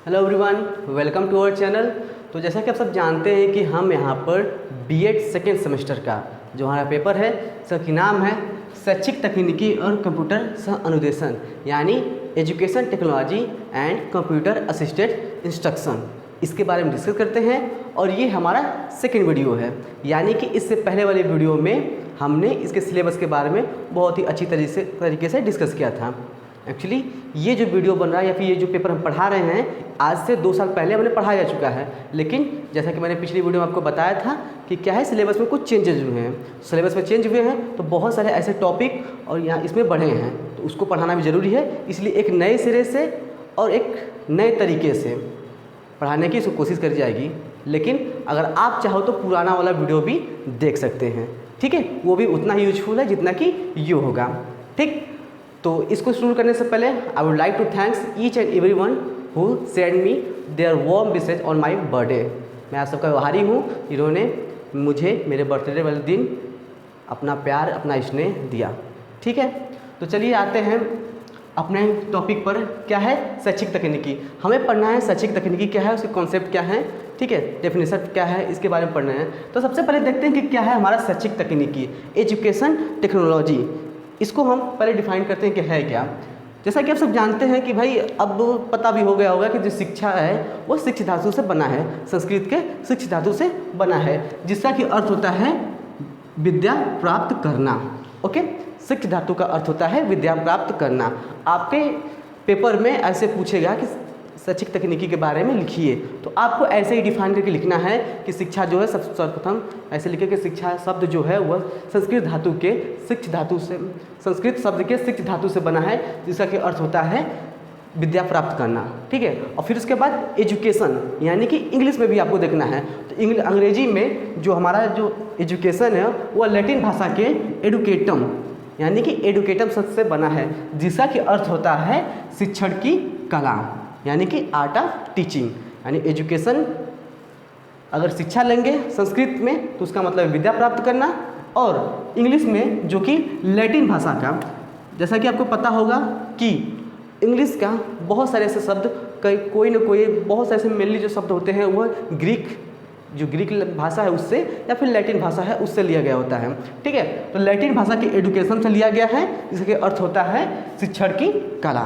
Hello everyone, welcome to our channel. तो जैसा कि आप सब जानते हैं कि हम यहाँ पर बीएड सेकेंड सेमेस्टर का जो हमारा पेपर है उसका नाम है शैक्षिक तकनीकी और कंप्यूटर सह अनुदेशन, यानी education technology and computer assisted instruction, इसके बारे में डिस्कस करते हैं। और ये हमारा सेकेंड वीडियो है, यानी कि इससे पहले वाले वीडियो में हमने इसके सिलेबस के बारे में बहुत ही अच्छी तरीके से डिस्कस किया था। एक्चुअली ये जो वीडियो बन रहा है या फिर ये जो पेपर हम पढ़ा रहे हैं आज से 2 साल पहले हमने पढ़ाया जा चुका है, लेकिन जैसा कि मैंने पिछली वीडियो में आपको बताया था कि क्या है, सिलेबस में कुछ चेंजेस हुए हैं। सिलेबस में चेंज हुए हैं तो बहुत सारे ऐसे टॉपिक और यहाँ इसमें बढ़े हैं, तो उसको पढ़ाना भी ज़रूरी है। इसलिए एक नए सिरे से और एक नए तरीके से पढ़ाने की कोशिश करी जाएगी। लेकिन अगर आप चाहो तो पुराना वाला वीडियो भी देख सकते हैं, ठीक है, वो भी उतना ही यूजफुल है जितना कि ये होगा, ठीक। तो इसको शुरू करने से पहले I would like to thanks each and every one who send me their warm wishes on my birthday. मैं आप सबका आभारी हूँ, इन्होंने मुझे मेरे बर्थडे वाले दिन अपना प्यार, अपना स्नेह दिया, ठीक है। तो चलिए आते हैं अपने टॉपिक पर। क्या है शैक्षिक तकनीकी, हमें पढ़ना है शैक्षिक तकनीकी क्या है, उसके कॉन्सेप्ट क्या है, ठीक है, डेफिनेशन क्या है, इसके बारे में पढ़ना है। तो सबसे पहले देखते हैं कि क्या है हमारा शैक्षिक तकनीकी, एजुकेशन टेक्नोलॉजी। इसको हम पहले डिफाइन करते हैं कि है क्या। जैसा कि आप सब जानते हैं कि भाई अब पता भी हो गया होगा कि जो शिक्षा है वो शिक्ष धातु से बना है, संस्कृत के शिक्ष धातु से बना है, जिसका कि अर्थ होता है विद्या प्राप्त करना। ओके, शिक्ष धातु का अर्थ होता है विद्या प्राप्त करना। आपके पेपर में ऐसे पूछेगा कि शैक्षिक तकनीकी के बारे में लिखिए, तो आपको ऐसे ही डिफाइन करके लिखना है कि शिक्षा जो है सर्वप्रथम ऐसे लिखे कि शिक्षा शब्द जो है वह संस्कृत धातु के शिक्ष धातु से, संस्कृत शब्द के शिक्ष धातु से बना है, जिसका कि अर्थ होता है विद्या प्राप्त करना, ठीक है। और फिर उसके बाद एजुकेशन, यानी कि इंग्लिश में भी आपको देखना है। तो अंग्रेजी में जो हमारा जो एजुकेशन है वह लैटिन भाषा के एडुकेटम, यानी कि एडुकेटम शब्द से बना है, जिसका कि अर्थ होता है शिक्षण की कला, यानी कि आर्ट ऑफ टीचिंग। यानी एजुकेशन अगर शिक्षा लेंगे संस्कृत में तो उसका मतलब विद्या प्राप्त करना, और इंग्लिश में जो कि लैटिन भाषा का, जैसा कि आपको पता होगा कि इंग्लिश का बहुत सारे ऐसे शब्द कोई ना कोई बहुत सारे ऐसे मेनली जो शब्द होते हैं वह ग्रीक भाषा है उससे या फिर लैटिन भाषा है उससे लिया गया होता है, ठीक है। तो लैटिन भाषा के एडुकेशन से लिया गया है, जिसका अर्थ होता है शिक्षण की कला,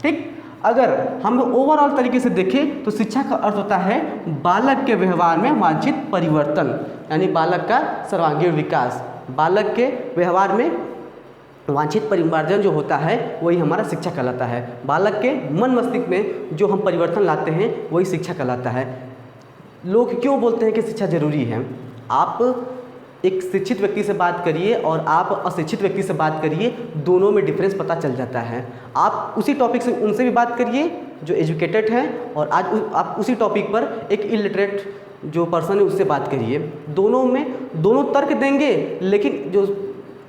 ठीक। अगर हम ओवरऑल तरीके से देखें तो शिक्षा का अर्थ होता है बालक के व्यवहार में वांछित परिवर्तन, यानी बालक का सर्वांगीण विकास, बालक के व्यवहार में वांछित परिवर्तन जो होता है वही हमारा शिक्षा कहलाता है। बालक के मन मस्तिष्क में जो हम परिवर्तन लाते हैं वही शिक्षा कहलाता है। लोग क्यों बोलते हैं कि शिक्षा जरूरी है? आप एक शिक्षित व्यक्ति से बात करिए और आप अशिक्षित व्यक्ति से बात करिए, दोनों में डिफरेंस पता चल जाता है। आप उसी टॉपिक से उनसे भी बात करिए जो एजुकेटेड हैं, और आज आप उसी टॉपिक पर एक इलिटरेट जो पर्सन है उससे बात करिए, दोनों तर्क देंगे, लेकिन जो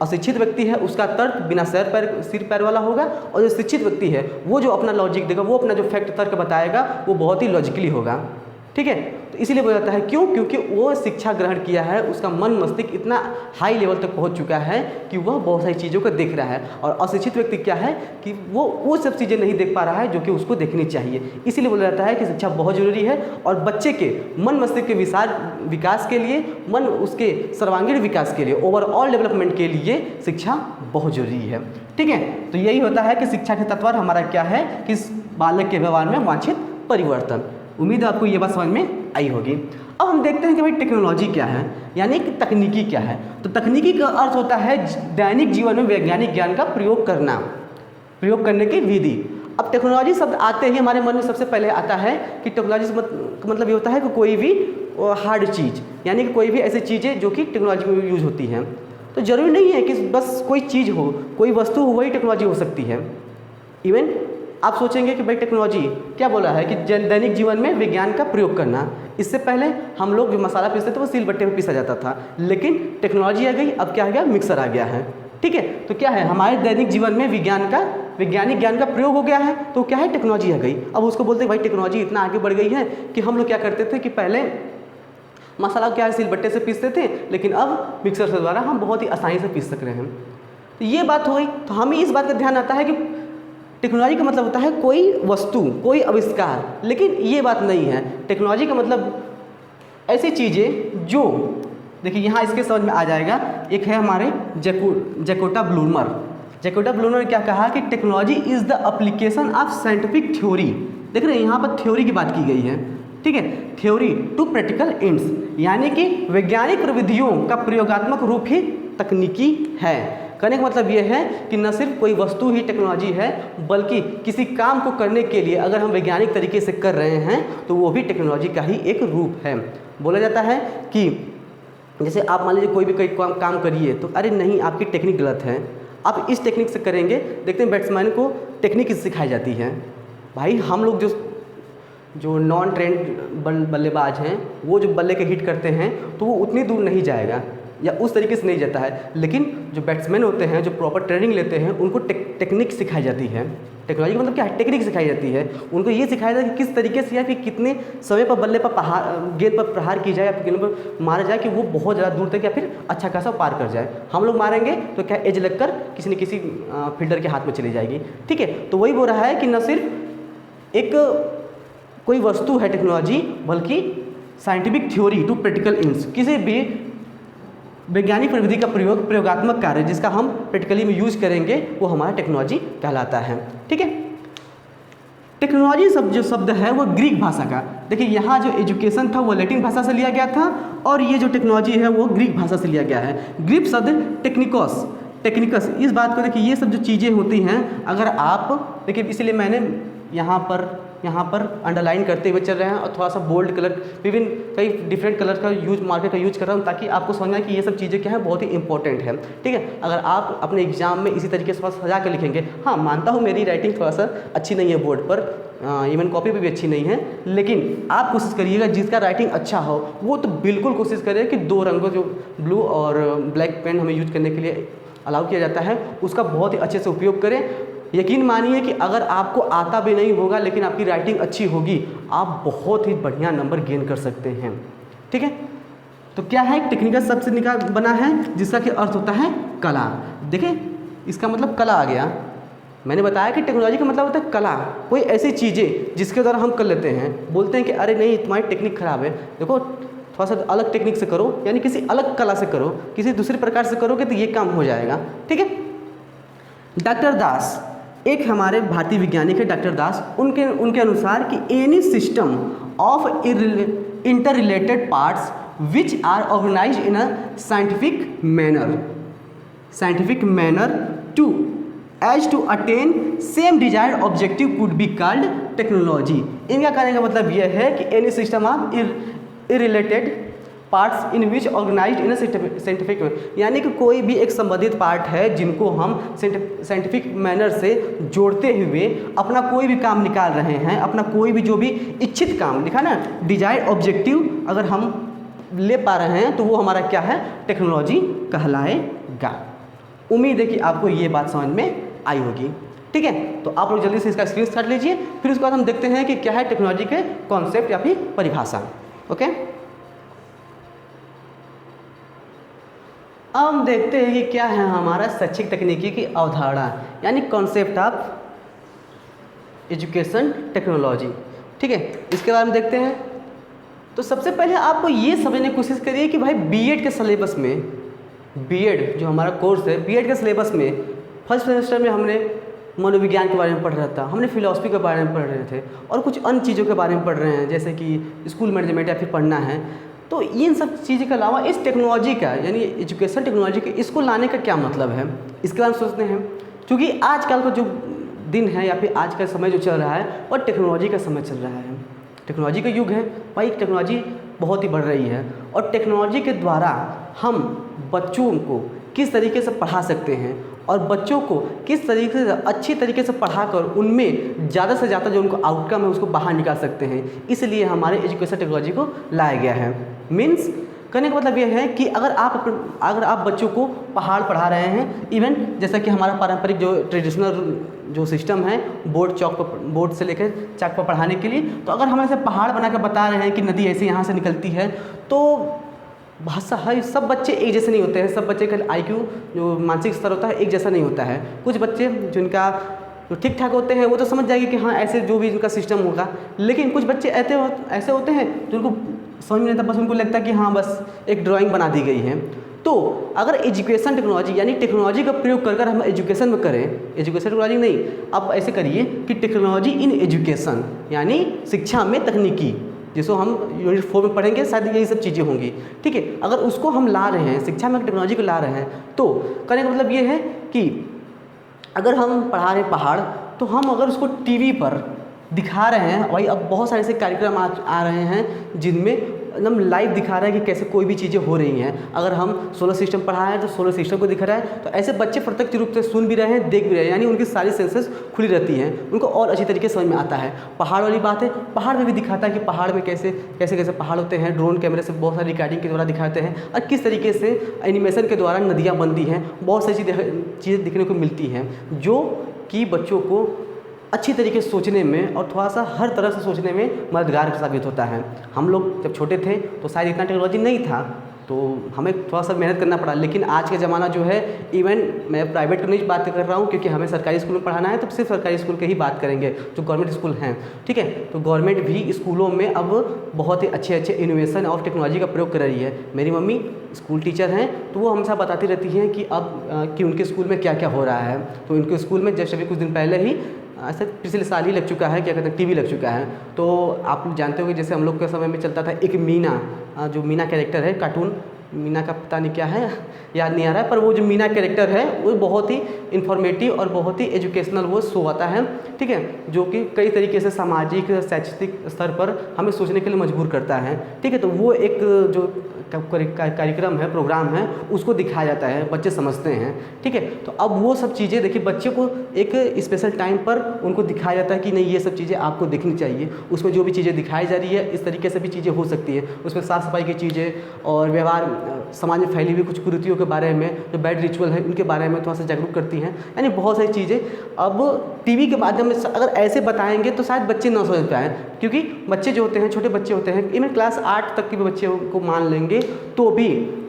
अशिक्षित व्यक्ति है उसका तर्क बिना सिर पैर वाला होगा, और जो शिक्षित व्यक्ति है वो जो अपना लॉजिक देगा, वो अपना जो फैक्ट तर्क बताएगा वो बहुत ही लॉजिकली होगा, ठीक है। तो इसीलिए बोला जाता है, क्यों? क्योंकि वो शिक्षा ग्रहण किया है, उसका मन मस्तिष्क इतना हाई लेवल तक पहुंच चुका है कि वह बहुत सारी चीज़ों को देख रहा है। और अशिक्षित व्यक्ति क्या है कि वो सब चीज़ें नहीं देख पा रहा है जो कि उसको देखनी चाहिए। इसीलिए बोला जाता है कि शिक्षा बहुत ज़रूरी है, और बच्चे के मन मस्तिष्क के विकास के लिए, मन उसके सर्वांगीण विकास के लिए, ओवरऑल डेवलपमेंट के लिए शिक्षा बहुत ज़रूरी है, ठीक है। तो यही होता है कि शिक्षा के तत्पर हमारा क्या है कि बालक के व्यवहार में वांछित परिवर्तन। उम्मीद है आपको ये बात समझ में आई होगी। अब हम देखते हैं कि भाई टेक्नोलॉजी क्या है, यानी कि तकनीकी क्या है। तो तकनीकी का अर्थ होता है दैनिक जीवन में वैज्ञानिक ज्ञान का प्रयोग करने की विधि। अब टेक्नोलॉजी शब्द आते ही हमारे मन में सबसे पहले आता है कि टेक्नोलॉजी का मतलब ये होता है कि कोई भी हार्ड चीज़, यानी कि कोई भी ऐसी चीज़ें जो कि टेक्नोलॉजी में यूज होती हैं। तो ज़रूरी नहीं है कि बस कोई चीज़ हो, कोई वस्तु हो, वही टेक्नोलॉजी हो सकती है। इवन आप सोचेंगे कि भाई टेक्नोलॉजी क्या बोला है कि दैनिक जीवन में विज्ञान का प्रयोग करना। इससे पहले हम लोग जो मसाला पीसते थे वो सील बट्टे में पीसा जाता था, लेकिन टेक्नोलॉजी आ गई, अब क्या आ गया, मिक्सर आ गया है, ठीक है। तो क्या है, हमारे दैनिक जीवन में वैज्ञानिक ज्ञान का प्रयोग हो गया है, तो क्या है, टेक्नोलॉजी आ गई। अब उसको बोलते हैं भाई टेक्नोलॉजी इतना आगे बढ़ गई है कि हम लोग क्या करते थे कि पहले मसाला क्या है सील बट्टे से पीसते थे, लेकिन अब मिक्सर से द्वारा हम बहुत ही आसानी से पीस सक रहे हैं। तो ये बात हो गई। तो हमें इस बात का ध्यान आता है कि टेक्नोलॉजी का मतलब होता है कोई वस्तु, कोई आविष्कार, लेकिन ये बात नहीं है। टेक्नोलॉजी का मतलब ऐसी चीज़ें जो, देखिए यहाँ इसके समझ में आ जाएगा। एक है हमारे जैकोटा ब्लूमर। जैकोटा ब्लूमर ने क्या कहा कि technology is the application of scientific theory. देख रहे हैं यहाँ पर थ्योरी की बात की गई है, ठीक है, थ्योरी टू प्रैक्टिकल एंड्स, यानी कि वैज्ञानिक प्रविधियों का प्रयोगात्मक रूप ही तकनीकी है। कहने का मतलब ये है कि न सिर्फ कोई वस्तु ही टेक्नोलॉजी है, बल्कि किसी काम को करने के लिए अगर हम वैज्ञानिक तरीके से कर रहे हैं तो वो भी टेक्नोलॉजी का ही एक रूप है। बोला जाता है कि जैसे आप मान लीजिए कोई भी काम करिए तो अरे नहीं, आपकी टेक्निक गलत है, आप इस टेक्निक से करेंगे। देखते हैं बैट्समैन को टेक्निक सिखाई जाती है। भाई हम लोग जो नॉन ट्रेंड बल्लेबाज हैं, वो जो बल्ले के हिट करते हैं तो वो उतनी दूर नहीं जाएगा या उस तरीके से नहीं जाता है, लेकिन जो बैट्समैन होते हैं, जो प्रॉपर ट्रेनिंग लेते हैं, उनको टेक्निक सिखाई जाती है। टेक्नोलॉजी का मतलब क्या है? टेक्निक सिखाई जाती है। उनको ये सिखाया जाता है कि किस तरीके से या फिर कितने समय पर बल्ले पर गेंद पर प्रहार की जाए या फिर गेंद पर मारा जाए कि वो बहुत ज़्यादा दूर तक या फिर अच्छा खासा पार कर जाए। हम लोग मारेंगे तो क्या एज लगकर किसी न किसी फील्डर के हाथ में चली जाएगी, ठीक है। तो वही बोल रहा है कि न सिर्फ एक कोई वस्तु है टेक्नोलॉजी, बल्कि scientific theory to practical ends, किसी भी वैज्ञानिक प्रविधि का प्रयोगात्मक कार्य जिसका हम प्रैक्टिकली में यूज करेंगे वो हमारा टेक्नोलॉजी कहलाता है, ठीक है। टेक्नोलॉजी जो शब्द है वो ग्रीक भाषा का, देखिए यहाँ जो एजुकेशन था वो लैटिन भाषा से लिया गया था और ये जो टेक्नोलॉजी है वो ग्रीक भाषा से लिया गया है। ग्रीक शब्द टेक्निकस, इस बात को देखिए, ये सब जो चीज़ें होती हैं, अगर आप देखिए, इसलिए मैंने यहाँ पर अंडरलाइन करते हुए चल रहे हैं और थोड़ा सा बोल्ड कलर, विभिन्न कई डिफरेंट कलर का मार्कर का यूज कर रहा हूँ ताकि आपको समझ में आए कि ये सब चीज़ें क्या है, बहुत ही इंपॉर्टेंट है, ठीक है। अगर आप अपने एग्जाम में इसी तरीके से सजा कर लिखेंगे, हाँ मानता हूँ मेरी राइटिंग थोड़ा सा अच्छी नहीं है बोर्ड पर, इवन कॉपी पर भी अच्छी नहीं है, लेकिन आप कोशिश करिएगा जिसका राइटिंग अच्छा हो वो तो बिल्कुल कोशिश करें कि दो रंगों जो ब्लू और ब्लैक पेन हमें यूज करने के लिए अलाउ किया जाता है उसका बहुत ही अच्छे से उपयोग करें। यकीन मानिए कि अगर आपको आता भी नहीं होगा लेकिन आपकी राइटिंग अच्छी होगी, आप बहुत ही बढ़िया नंबर गेन कर सकते हैं, ठीक है। तो क्या है, टेक्निकल शब्द से बना है जिसका कि अर्थ होता है कला। देखिए इसका मतलब कला आ गया। मैंने बताया कि टेक्नोलॉजी का मतलब होता है कला, कोई ऐसी चीज़ें जिसके द्वारा हम कर लेते हैं, बोलते हैं कि अरे नहीं तुम्हारी टेक्निक खराब है, देखो थोड़ा सा अलग टेक्निक से करो, यानी किसी अलग कला से करो, किसी दूसरे प्रकार से करोगे तो ये काम हो जाएगा, ठीक है। डॉक्टर दास एक हमारे भारतीय वैज्ञानिक है, डॉक्टर दास, उनके अनुसार कि any system of inter related parts which are organised in a scientific manner to as to attain same desired objective could be called technology. इनका कहने का मतलब यह है कि any system of interrelated parts in which organised in scientific, यानी कि कोई भी एक संबंधित पार्ट है जिनको हम साइंटिफिक मैनर से जोड़ते हुए अपना कोई भी काम निकाल रहे हैं, अपना कोई भी जो भी इच्छित काम लिखा ना, डिजायर्ड ऑब्जेक्टिव अगर हम ले पा रहे हैं तो वो हमारा क्या है, टेक्नोलॉजी कहलाएगा। उम्मीद है कि आपको ये बात समझ में आई होगी, ठीक है। तो आप लोग जल्दी से इसका स्क्रीनशॉट लीजिए, फिर उसके बाद हम देखते हैं कि क्या है टेक्नोलॉजी के कॉन्सेप्ट या फिर परिभाषा, ओके। अब हम देखते हैं कि क्या है हमारा शैक्षिक तकनीकी की अवधारणा, यानी कॉन्सेप्ट ऑफ एजुकेशन टेक्नोलॉजी, ठीक है। इसके बारे में देखते हैं। तो सबसे पहले आपको ये समझने की कोशिश करिए कि भाई बीएड के सिलेबस में, बीएड जो हमारा कोर्स है, बीएड के सिलेबस में फर्स्ट सेमेस्टर में हमने मनोविज्ञान के बारे में पढ़ रहा था, हमने फिलॉसफी के बारे में पढ़ रहे थे और कुछ अन्य चीज़ों के बारे में पढ़ रहे हैं जैसे कि स्कूल मैनेजमेंट या फिर पढ़ना है। तो इन सब चीज़ों के अलावा इस टेक्नोलॉजी का, यानी एजुकेशन टेक्नोलॉजी के, इसको लाने का क्या मतलब है, इसके बारे में सोचते हैं। क्योंकि आजकल का जो दिन है या फिर आज का समय जो चल रहा है और टेक्नोलॉजी का समय चल रहा है, टेक्नोलॉजी का युग है भाई, टेक्नोलॉजी बहुत ही बढ़ रही है और टेक्नोलॉजी के द्वारा हम बच्चों को किस तरीके से पढ़ा सकते हैं और बच्चों को किस तरीके से अच्छी तरीके से पढ़ाकर उनमें ज़्यादा से ज़्यादा जो उनको आउटकम है उसको बाहर निकाल सकते हैं, इसलिए हमारे एजुकेशन टेक्नोलॉजी को लाया गया है। मीन्स कहने का मतलब यह है कि अगर आप बच्चों को पहाड़ पढ़ा रहे हैं, इवन जैसा कि हमारा पारंपरिक जो ट्रेडिशनल जो सिस्टम है बोर्ड से लेकर चाक पर पढ़ाने के लिए, तो अगर हम ऐसे पहाड़ बना कर बता रहे हैं कि नदी ऐसे यहाँ से निकलती है, तो भाषा है, सब बच्चे एक जैसे नहीं होते हैं, सब बच्चे का IQ जो मानसिक स्तर होता है एक जैसा नहीं होता है। कुछ बच्चे जिनका जो ठीक ठाक होते हैं वो तो समझ जाएंगे कि हाँ ऐसे जो भी इनका सिस्टम होगा, लेकिन कुछ बच्चे ऐसे होते हैं जिनको समझ में नहीं आता, बस उनको लगता है कि हाँ बस एक ड्राइंग बना दी गई है। तो अगर एजुकेशन टेक्नोलॉजी यानी टेक्नोलॉजी का प्रयोग कर हम एजुकेशन में करें, एजुकेशन टेक्नोलॉजी नहीं, आप ऐसे करिए कि टेक्नोलॉजी इन एजुकेशन यानी शिक्षा में तकनीकी, जिसको हम यूनिट 4 में पढ़ेंगे, शायद यही सब चीज़ें होंगी, ठीक है। अगर उसको हम ला रहे हैं, शिक्षा में टेक्नोलॉजी को ला रहे हैं, तो कहने का मतलब ये है कि अगर हम पढ़ा रहे हैं पहाड़, तो हम अगर उसको टीवी पर दिखा रहे हैं, भाई अब बहुत सारे ऐसे कार्यक्रम आ रहे हैं जिनमें एकदम लाइव दिखा रहा है कि कैसे कोई भी चीज़ें हो रही हैं। अगर हम सोलर सिस्टम पढ़ा है तो सोलर सिस्टम को दिखा रहा है, तो ऐसे बच्चे प्रत्यक्ष रूप से सुन भी रहे हैं, देख भी रहे हैं, यानी उनकी सारी सेंसेस खुली रहती हैं, उनको और अच्छी तरीके से समझ में आता है। पहाड़ वाली बात है, पहाड़ में भी दिखाता है कि पहाड़ में कैसे कैसे पहाड़ होते हैं, ड्रोन कैमरे से बहुत सारी रिकॉर्डिंग के द्वारा दिखाते हैं, और किस तरीके से एनिमेशन के द्वारा नदियाँ बनती हैं, बहुत सारी चीज़ें देखने को मिलती हैं, जो कि बच्चों को अच्छी तरीके से सोचने में और थोड़ा सा हर तरह से सोचने में मददगार साबित होता है। हम लोग जब छोटे थे तो शायद इतना टेक्नोलॉजी नहीं था, तो हमें थोड़ा सा मेहनत करना पड़ा, लेकिन आज का ज़माना जो है, इवन मैं प्राइवेट की नहीं बात कर रहा हूँ, क्योंकि हमें सरकारी स्कूल में पढ़ाना है तो सिर्फ सरकारी स्कूल की ही बात करेंगे, जो गवर्नमेंट स्कूल हैं, ठीक है। तो गवर्नमेंट भी स्कूलों में अब बहुत ही अच्छे अच्छे इनोवेशन और टेक्नोलॉजी का प्रयोग कर रही है। मेरी मम्मी स्कूल टीचर हैं, तो वो हमेशा बताती रहती हैं कि अब कि उनके स्कूल में क्या क्या हो रहा है। तो उनके स्कूल में जस्ट अभी कुछ दिन पहले ही ऐसा पिछले साल ही लग चुका है, क्या कहते हैं, टीवी लग चुका है। तो आप जानते हो कि जैसे हम लोग के समय में चलता था एक मीना, जो मीना कैरेक्टर है, कार्टून मीना का पता नहीं क्या है, याद नहीं आ रहा है, पर वो जो मीना कैरेक्टर है वो बहुत ही इन्फॉर्मेटिव और बहुत ही एजुकेशनल वो शो आता है, ठीक है, जो कि कई तरीके से सामाजिक शैक्षिक स्तर पर हमें सोचने के लिए मजबूर करता है, ठीक है। तो वो एक जो कार्यक्रम है, प्रोग्राम है, उसको दिखाया जाता है, बच्चे समझते हैं, ठीक है। तो अब वो सब चीज़ें देखिए, बच्चे को एक स्पेशल टाइम पर उनको दिखाया जाता है कि नहीं ये सब चीज़ें आपको देखनी चाहिए। उसमें जो भी चीज़ें दिखाई जा रही है, इस तरीके से भी चीज़ें हो सकती है। उसमें साफ़ सफाई की चीज़ें और व्यवहार, समाज में फैली हुई कुछ कुरीतियों के बारे में, जो बैड रिचुअल है उनके बारे में थोड़ा सा जागरूक करती हैं, यानी बहुत सारी चीज़ें अब टीवी के माध्यम में अगर ऐसे बताएंगे तो शायद बच्चे ना समझ पाएँ, क्योंकि बच्चे जो होते हैं, छोटे बच्चे होते हैं, इवन क्लास 8 तक के भी बच्चे को मान लेंगे तो भी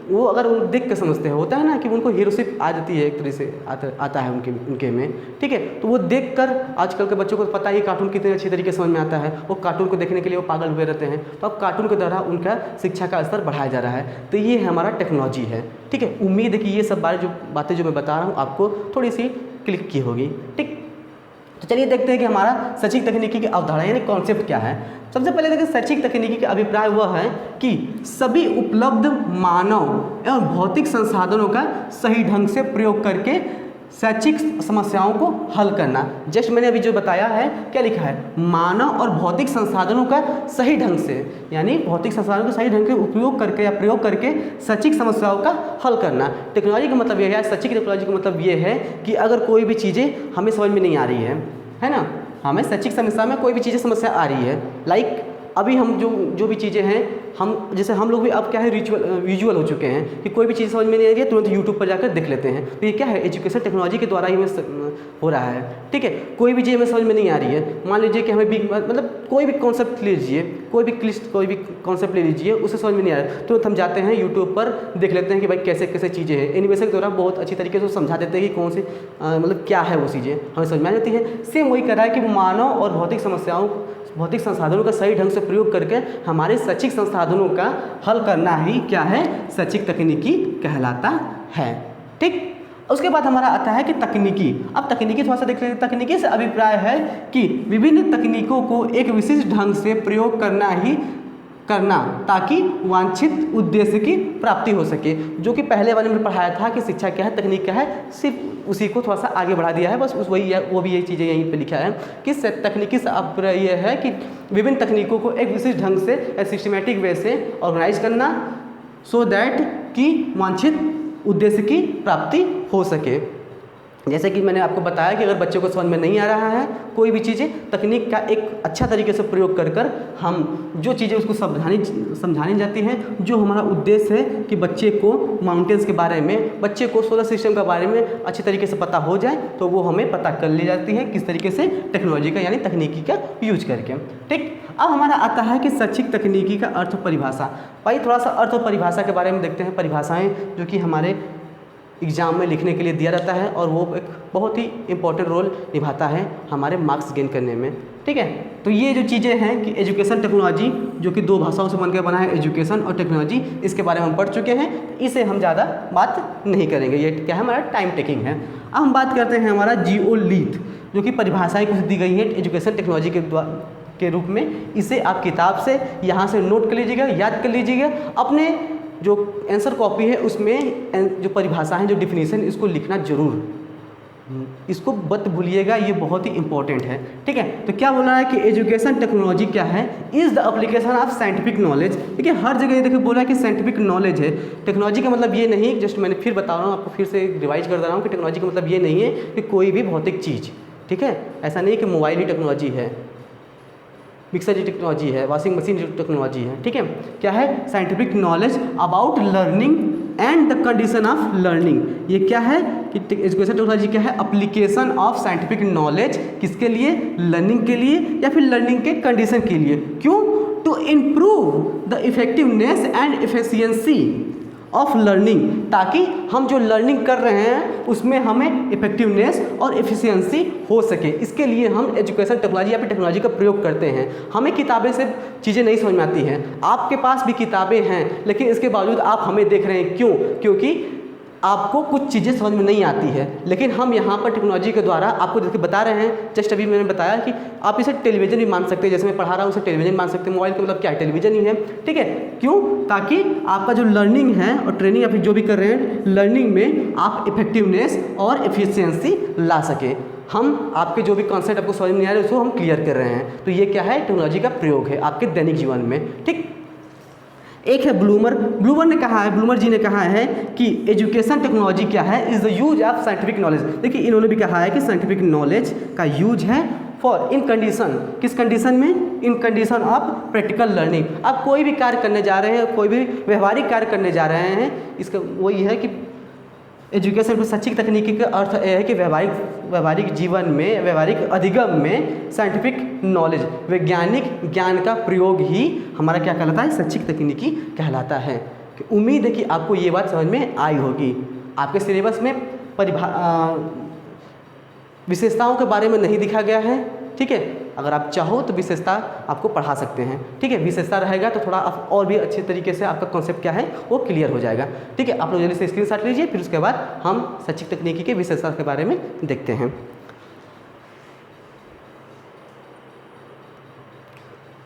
वो अगर उन देख के समझते हैं, होता है ना कि उनको हीरोशिप आ जाती है, एक तरह से आता है उनके में, ठीक है। तो वो देखकर आजकल के बच्चों को पता है कि कार्टून कितने अच्छी तरीके से समझ में आता है, वो कार्टून को देखने के लिए वो पागल हुए रहते हैं। तो अब कार्टून के द्वारा उनका शिक्षा का स्तर बढ़ाया जा रहा है। तो ये हमारा टेक्नोलॉजी है, ठीक है। उम्मीद है कि ये सब बातें जो मैं बता रहा हूँ आपको थोड़ी सी क्लिक की होगी, ठीक। तो चलिए देखते हैं कि हमारा शैक्षिक तकनीकी की अवधारणा यानी कॉन्सेप्ट क्या है। सबसे पहले देखिए, शैक्षिक तकनीकी का अभिप्राय वह है कि सभी उपलब्ध मानव एवं भौतिक संसाधनों का सही ढंग से प्रयोग करके शैक्षिक समस्याओं को हल करना। जस्ट मैंने अभी जो बताया है, क्या लिखा है, मानव और भौतिक संसाधनों का सही ढंग से, यानी भौतिक संसाधनों का सही ढंग से उपयोग करके या प्रयोग करके शैक्षिक समस्याओं का हल करना। टेक्नोलॉजी का मतलब यह है, शैक्षिक टेक्नोलॉजी का मतलब ये है कि अगर कोई भी चीज़ें हमें समझ में नहीं आ रही है ना, हमें शैक्षिक समस्या में कोई भी चीज़ें समस्या आ रही है, लाइक अभी हम जो भी चीज़ें हैं, हम जैसे हम लोग भी अब क्या है विजुअल हो चुके हैं कि कोई भी चीज़ समझ में नहीं आ रही है तुरंत यूट्यूब पर जाकर देख लेते हैं। तो ये क्या है, एजुकेशन टेक्नोलॉजी के द्वारा ही हमें हो रहा है, ठीक है। कोई भी चीज़ हमें समझ में नहीं आ रही है, मान लीजिए कि हमें मतलब कोई भी कॉन्सेप्ट ले लीजिए, कोई भी कॉन्सेप्ट ले लीजिए, उसे समझ में नहीं आ रहा है, तुरंत हम जाते हैं यूट्यूब पर देख लेते हैं कि भाई कैसे कैसे चीज़ें हैं। एनिमेशन के द्वारा बहुत अच्छी तरीके से समझा देते हैं कि कौन सी मतलब क्या है वो चीज़ें हमें समझ में आ जाती है। सेम वही कर रहा है कि मानव और भौतिक संसाधनों का सही ढंग से प्रयोग करके हमारे शैक्षिक संसाधनों का हल करना ही क्या है, शैक्षिक तकनीकी कहलाता है, ठीक। उसके बाद हमारा आता है कि तकनीकी। अब तकनीकी थोड़ा सा देख लेते हैं। तकनीकी से अभिप्राय है कि विभिन्न तकनीकों को एक विशिष्ट ढंग से प्रयोग करना ताकि वांछित उद्देश्य की प्राप्ति हो सके। जो कि पहले वाले में पढ़ाया था कि शिक्षा क्या है, तकनीक क्या है, सिर्फ उसी को थोड़ा सा आगे बढ़ा दिया है, बस वो भी यही चीज़ें यहीं पे लिखा है कि तकनीकी से अभिप्राय ये है कि विभिन्न तकनीकों को एक विशिष्ट ढंग से सिस्टमेटिक वे से ऑर्गेनाइज करना, सो दैट कि वांछित उद्देश्य की प्राप्ति हो सके। जैसे कि मैंने आपको बताया कि अगर बच्चों को समझ में नहीं आ रहा है कोई भी चीज़ें, तकनीक का एक अच्छा तरीके से प्रयोग कर हम जो चीज़ें उसको समझानी जाती हैं, जो हमारा उद्देश्य है कि बच्चे को माउंटेन्स के बारे में, बच्चे को सोलर सिस्टम के बारे में अच्छे तरीके से पता हो जाए, तो वो हमें पता कर ली जाती है किस तरीके से, टेक्नोलॉजी का यानी तकनीकी का यूज करके, ठीक। अब हमारा आता है कि शैक्षिक तकनीकी का अर्थ परिभाषा। भाई थोड़ा सा अर्थ और परिभाषा के बारे में देखते हैं। परिभाषाएँ जो कि हमारे एग्ज़ाम में लिखने के लिए दिया जाता है और वो एक बहुत ही इम्पोर्टेंट रोल निभाता है हमारे मार्क्स गेन करने में। ठीक है, तो ये जो चीज़ें हैं कि एजुकेशन टेक्नोलॉजी जो कि 2 भाषाओं से बनकर बना है, एजुकेशन और टेक्नोलॉजी, इसके बारे में हम पढ़ चुके हैं, इसे हम ज़्यादा बात नहीं करेंगे, ये क्या है हमारा टाइम टेकिंग है। अब हम बात करते हैं हमारा जियोलीथ, जो कि परिभाषाएँ कुछ दी गई है एजुकेशन टेक्नोलॉजी के रूप में। इसे आप किताब से यहाँ से नोट कर लीजिएगा, याद कर लीजिएगा, अपने जो आंसर कॉपी है उसमें जो परिभाषा है, जो डिफिनीशन, इसको लिखना जरूर, इसको मत भूलिएगा, ये बहुत ही इंपॉर्टेंट है। ठीक है, तो क्या बोल रहा है कि एजुकेशन टेक्नोलॉजी क्या है, is the application of scientific knowledge. देखिए हर जगह ये देखिए बोला है कि साइंटिफिक नॉलेज है। टेक्नोलॉजी का मतलब ये नहीं, जस्ट मैंने फिर बता रहा हूँ आपको, फिर से रिवाइज कर दे रहा हूँ कि टेक्नोलॉजी का मतलब ये नहीं है कि कोई भी भौतिक चीज़, ठीक है, ऐसा नहीं कि मोबाइल ही टेक्नोलॉजी है, मिक्सर ही टेक्नोलॉजी है, वॉशिंग मशीन जो टेक्नोलॉजी है। ठीक है, क्या है, scientific knowledge about learning and the condition of learning. ये क्या है कि एजुकेशन टेक्नोलॉजी क्या है, एप्लीकेशन ऑफ साइंटिफिक नॉलेज, किसके लिए, लर्निंग के लिए या फिर लर्निंग के कंडीशन के लिए। क्यों, to improve the effectiveness and efficiency of learning, ताकि हम जो लर्निंग कर रहे हैं उसमें हमें इफेक्टिवनेस और एफिशिएंसी हो सके। इसके लिए हम एजुकेशन टेक्नोलॉजी या फिर टेक्नोलॉजी का प्रयोग करते हैं। हमें किताबें से चीज़ें नहीं समझ में आती हैं, आपके पास भी किताबें हैं, लेकिन इसके बावजूद आप हमें देख रहे हैं, क्यों, क्योंकि आपको कुछ चीज़ें समझ में नहीं आती है, लेकिन हम यहाँ पर टेक्नोलॉजी के द्वारा आपको देखिए बता रहे हैं। जस्ट अभी मैंने बताया कि आप इसे टेलीविज़न भी मान सकते हैं, जैसे मैं पढ़ा रहा हूँ उसे टेलीविज़न मान सकते हैं। मोबाइल का मतलब क्या है, टेलीविज़न ही है। ठीक है, क्यों, ताकि आपका जो लर्निंग है और ट्रेनिंग या फिर जो भी कर रहे हैं लर्निंग में, आप इफेक्टिवनेस और एफिशिएंसी ला सके। हम आपके जो भी कॉन्सेप्ट आपको समझ में नहीं आ रहे उसको हम क्लियर कर रहे हैं। तो ये क्या है, टेक्नोलॉजी का प्रयोग है आपके दैनिक जीवन में। ठीक, एक है ब्लूमर ने कहा है, ब्लूमर जी ने कहा है कि एजुकेशन टेक्नोलॉजी क्या है, is the use of scientific knowledge. देखिए इन्होंने भी कहा है कि साइंटिफिक नॉलेज का यूज है फॉर, इन कंडीशन, किस कंडीशन में, इन कंडीशन ऑफ प्रैक्टिकल लर्निंग। आप कोई भी कार्य करने जा रहे हैं, कोई भी व्यवहारिक कार्य करने जा रहे हैं, इसका वही है कि एजुकेशन पर शैक्षिक तकनीकी का अर्थ यह है कि व्यवहारिक जीवन में, व्यवहारिक अधिगम में साइंटिफिक नॉलेज, वैज्ञानिक ज्ञान का प्रयोग ही हमारा क्या कहलाता है, शैक्षिक तकनीकी कहलाता है। कि उम्मीद है कि आपको ये बात समझ में आई होगी। आपके सिलेबस में विशेषताओं के बारे में नहीं दिखा गया है। ठीक है, अगर आप चाहो तो विशेषता आपको पढ़ा सकते हैं। ठीक है, विशेषता रहेगा तो थोड़ा और भी अच्छे तरीके से आपका कॉन्सेप्ट क्या है वो क्लियर हो जाएगा। ठीक है, आप लोग जल्दी से स्क्रीनशॉट लीजिए, फिर उसके बाद हम शैक्षिक तकनीकी के विशेषता के बारे में देखते हैं।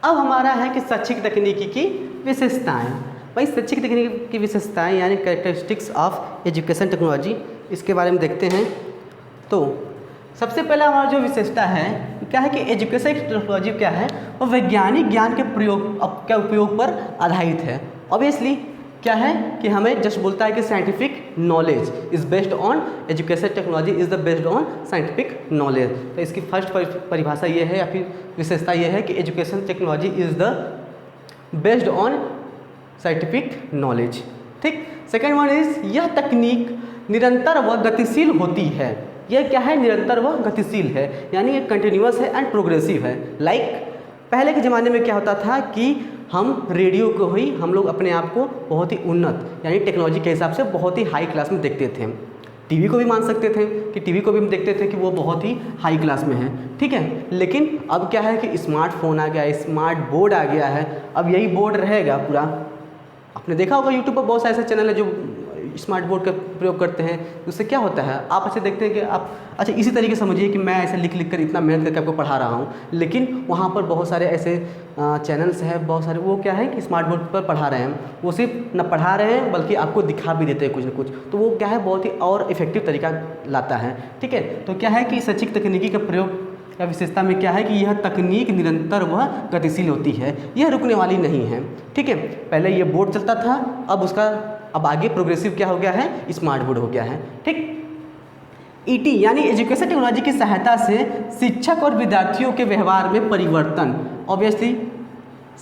अब हमारा है कि शैक्षिक तकनीकी की विशेषताएं। भाई शैक्षिक तकनीकी की विशेषताएं यानी कैरेक्टरिस्टिक्स ऑफ एजुकेशन टेक्नोलॉजी, इसके बारे में देखते हैं। तो सबसे पहला हमारा जो विशेषता है क्या है कि एजुकेशन टेक्नोलॉजी क्या है, वो वैज्ञानिक ज्ञान के उपयोग पर आधारित है। ऑब्वियसली क्या है कि हमें जस्ट बोलता है कि scientific knowledge is based on education technology is the based on scientific knowledge. तो इसकी फर्स्ट परिभाषा ये है या फिर विशेषता ये है कि education technology is the based on scientific knowledge. ठीक, सेकेंड वन इज़ यह तकनीक निरंतर व गतिशील होती है। यह क्या है, निरंतर व गतिशील है, यानी ये कंटिन्यूअस है एंड प्रोग्रेसिव है। लाइक पहले के ज़माने में क्या होता था कि हम रेडियो को ही हम लोग अपने आप को बहुत ही उन्नत यानी टेक्नोलॉजी के हिसाब से बहुत ही हाई क्लास में देखते थे। टीवी को भी मान सकते थे कि टीवी को भी हम देखते थे कि वो बहुत ही हाई क्लास में है। ठीक है, लेकिन अब क्या है कि स्मार्टफोन आ गया, स्मार्ट बोर्ड आ गया है। अब यही बोर्ड रहेगा पूरा। आपने देखा होगा यूट्यूब पर बहुत सारे ऐसे चैनल है जो स्मार्ट बोर्ड का प्रयोग करते हैं। उससे क्या होता है, आप ऐसे देखते हैं कि आप अच्छा इसी तरीके से समझिए कि मैं ऐसे लिख कर इतना मेहनत करके आपको पढ़ा रहा हूँ, लेकिन वहाँ पर बहुत सारे ऐसे चैनल्स हैं, बहुत सारे वो क्या है कि स्मार्ट बोर्ड पर पढ़ा रहे हैं। वो सिर्फ न पढ़ा रहे हैं बल्कि आपको दिखा भी देते हैं कुछ न कुछ। तो वो क्या है बहुत ही और इफेक्टिव तरीका लाता है। ठीक है, तो क्या है कि शैक्षिक तकनीकी का प्रयोग या विशेषता में क्या है कि यह तकनीक निरंतर व गतिशील होती है, यह रुकने वाली नहीं है। ठीक है, पहले ये बोर्ड चलता था, अब आगे प्रोग्रेसिव क्या हो गया है, स्मार्ट बोर्ड हो गया है। ठीक, ईटी यानी एजुकेशन टेक्नोलॉजी की सहायता से शिक्षक और विद्यार्थियों के व्यवहार में परिवर्तन। ऑब्वियसली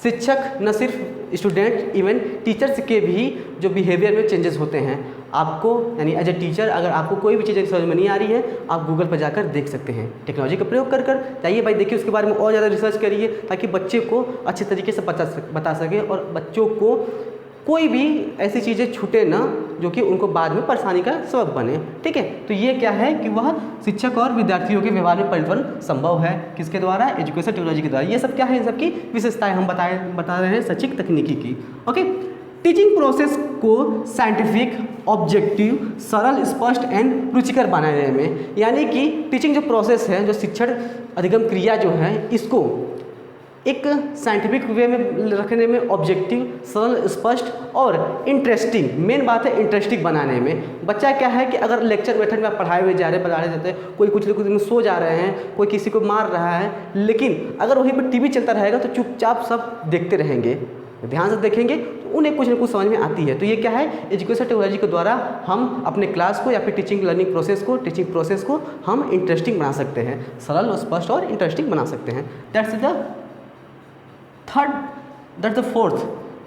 शिक्षक न सिर्फ स्टूडेंट, इवन टीचर्स के भी जो बिहेवियर में चेंजेस होते हैं। आपको यानी एज ए टीचर अगर आपको कोई भी चीज़ समझ में नहीं आ रही है, आप गूगल पर जाकर देख सकते हैं। टेक्नोलॉजी का प्रयोग कर जाइए भाई, देखिए उसके बारे में और ज़्यादा रिसर्च करिए ताकि बच्चे को अच्छे तरीके से बता सके और बच्चों को कोई भी ऐसी चीज़ें छूटे ना जो कि उनको बाद में परेशानी का सबब बने। ठीक है, तो ये क्या है कि वह शिक्षक और विद्यार्थियों के व्यवहार में परिवर्तन संभव है किसके द्वारा, एजुकेशन टेक्नोलॉजी के द्वारा। ये सब क्या है, इन सब की विशेषताएं हम बता रहे हैं शैक्षिक तकनीकी की। ओके, टीचिंग प्रोसेस को साइंटिफिक, ऑब्जेक्टिव, सरल, स्पष्ट एंड रुचिकर बनाने में, यानी कि टीचिंग जो प्रोसेस है, जो शिक्षण अधिगम क्रिया जो है, इसको एक साइंटिफिक वे में रखने में, ऑब्जेक्टिव, सरल, स्पष्ट और इंटरेस्टिंग, मेन बात है इंटरेस्टिंग बनाने में। बच्चा क्या है कि अगर लेक्चर बैठक में पढ़ाए हुए जा रहे जाते हैं, कोई कुछ में सो जा रहे हैं, कोई किसी को मार रहा है, लेकिन अगर वहीं पर टीवी चलता रहेगा तो चुपचाप सब देखते रहेंगे, ध्यान से देखेंगे तो उन्हें कुछ ना कुछ समझ में आती है। तो ये क्या है, एजुकेशन टेक्नोलॉजी के द्वारा हम अपने क्लास को या फिर टीचिंग प्रोसेस को हम इंटरेस्टिंग बना सकते हैं, सरल, स्पष्ट और इंटरेस्टिंग बना सकते हैं। That's the fourth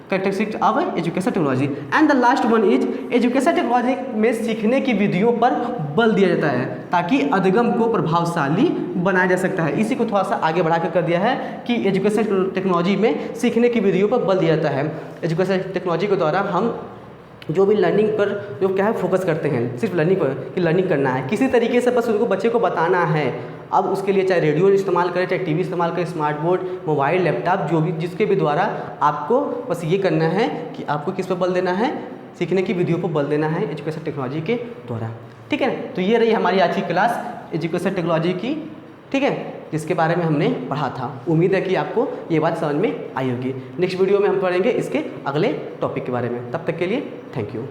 characteristic of education technology. And the last one is, education technology में सीखने की विधियों पर बल दिया जाता है ताकि अधिगम को प्रभावशाली बनाया जा सकता है। इसी को थोड़ा सा आगे बढ़ा कर दिया है कि एजुकेशन टेक्नोलॉजी में सीखने की विधियों पर बल दिया जाता है। एजुकेशन टेक्नोलॉजी के द्वारा हम जो भी लर्निंग पर जो क्या है फोकस करते हैं, सिर्फ लर्निंग पर कि लर्निंग करना है, किसी तरीके से बस उनको बच्चे को बताना है। अब उसके लिए चाहे रेडियो इस्तेमाल करें, चाहे टीवी इस्तेमाल करें, स्मार्ट बोर्ड, मोबाइल, लैपटॉप, जो भी जिसके भी द्वारा आपको बस ये करना है कि आपको किस पर बल देना है, सीखने की विधियों पर बल देना है एजुकेशन टेक्नोलॉजी के द्वारा। ठीक है, तो ये रही हमारी आज की क्लास एजुकेशन टेक्नोलॉजी की। ठीक है, जिसके बारे में हमने पढ़ा था। उम्मीद है कि आपको ये बात समझ में आई होगी। नेक्स्ट वीडियो में हम पढ़ेंगे इसके अगले टॉपिक के बारे में। तब तक के लिए थैंक यू।